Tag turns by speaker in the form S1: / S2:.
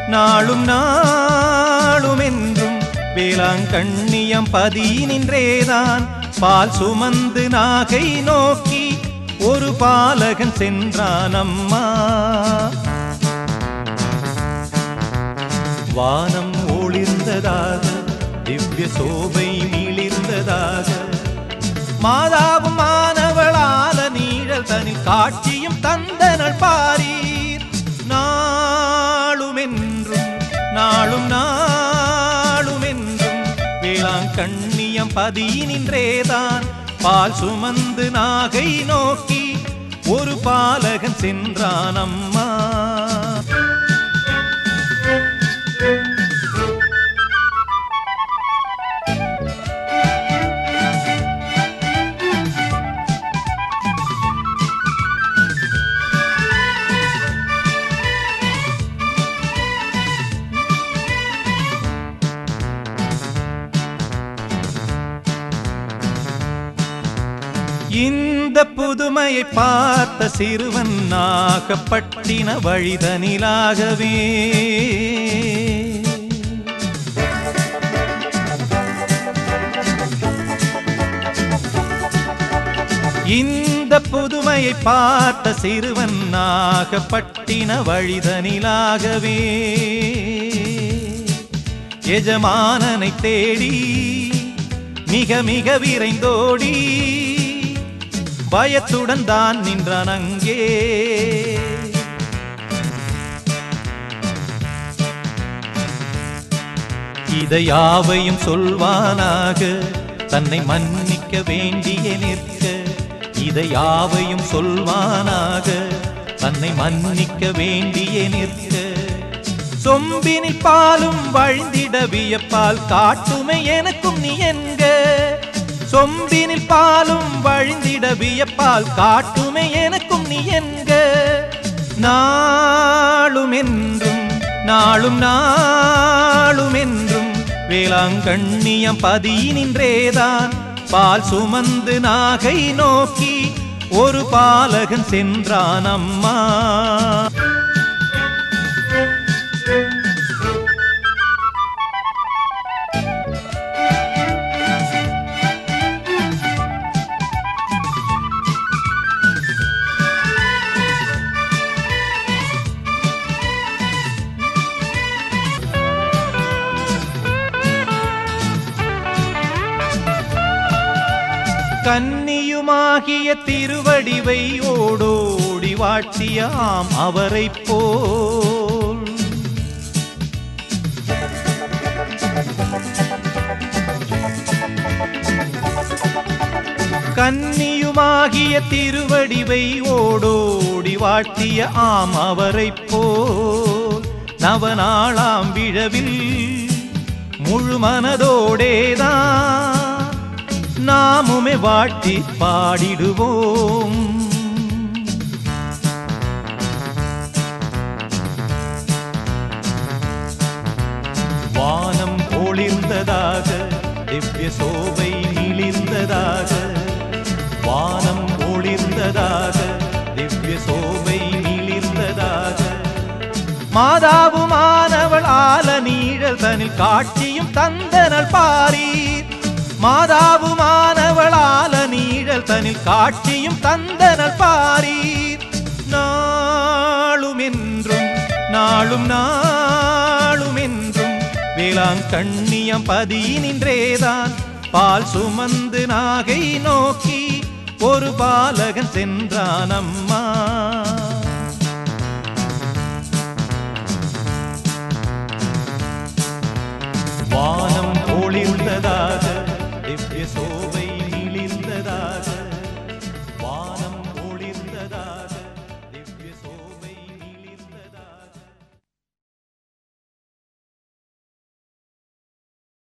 S1: நாளும் நாளும் என்றும் வேளாங்கண்ணியம் பதி நின்றேதான் பால் சுமந்து நாகை நோக்கி ஒரு பாலகன் சென்றான் அம்மா. வானம் ஒளிர்ந்ததாக திவ்ய சோபை மிளிர்ந்ததாக மாதாவும் மானவளால நீழல் தனில் காட்சியும் தந்தனள் பாரீர். நாளும் என்றும் நாளும் நாளும் என்றும் வேளாங்கண்ணியம் பதி நின்றேதான் பால் சுமந்து நாகை நோக்கி ஒரு பாலகன் சென்றான் அம்மா. இந்த புதுமையை பார்த்த சிறுவன் நாகப்பட்டின வழிதனிலாகவே இந்த புதுமையை பார்த்த சிறுவன் நாகப்பட்டின வழிதனிலாகவே எஜமானனை தேடி மிக மிக விரைந்தோடி பயத்துடன் தான் நின்றான் அங்கே. இதை யாவையும் சொல்வானாக தன்னை மன்னிக்க வேண்டிய நிற்க. இதை யாவையும் சொல்வானாக தன்னை மன்னிக்க வேண்டிய நிற்க. சொம்பினில் பாலும் வழிந்திட வியப்பால் காட்டுமை எனக்கும் நீ என்க. சொம்பினில் பாலும் வழிந்திட வியப்பால் காட்டுமே எனக்கும் நீ என்க. நாளும் என்றும் நாளும் நாளும் என்றும் வேளாங்கண்ணியம் பதி நின்றேதான் பால் சுமந்து நாகை நோக்கி ஒரு பாலகன் சென்றான் அம்மா. கன்னியுமாகிய திருவடிவை ஓடோடி வாழ்த்தியாம் அவரை போல் கன்னியுமாகிய திருவடிவை ஓடோடி வாழ்த்திய ஆம் அவரை போல் நவநாளாம் விழவில் முழு மனதோடேதான் நாமுமே வாழ்த்தி பாடிடுவோம். வானம் ஒளிர்ந்ததாக திவ்ய சோபை மிளிர்ந்ததாக வானம் ஒளிர்ந்ததாக திவ்ய சோபை மிளிர்ந்ததாக மாதாவும் மானவள் ஆல நீழல் தனில் காட்சியும் தந்தனள் பாரீர். மாதாவுமானவளால நீழல் தனில் காட்சியும் தந்தனள் பாரீர். நாளும் என்றும் நாளும் நாளும் என்றும் வேளாங்கண்ணியம் பதி நின்றேதான் பால் சுமந்து நாகை நோக்கி ஒரு பாலகன் சென்றான் அம்மா. வானம் ஒளிர்ந்ததாக திவ்ய சோபை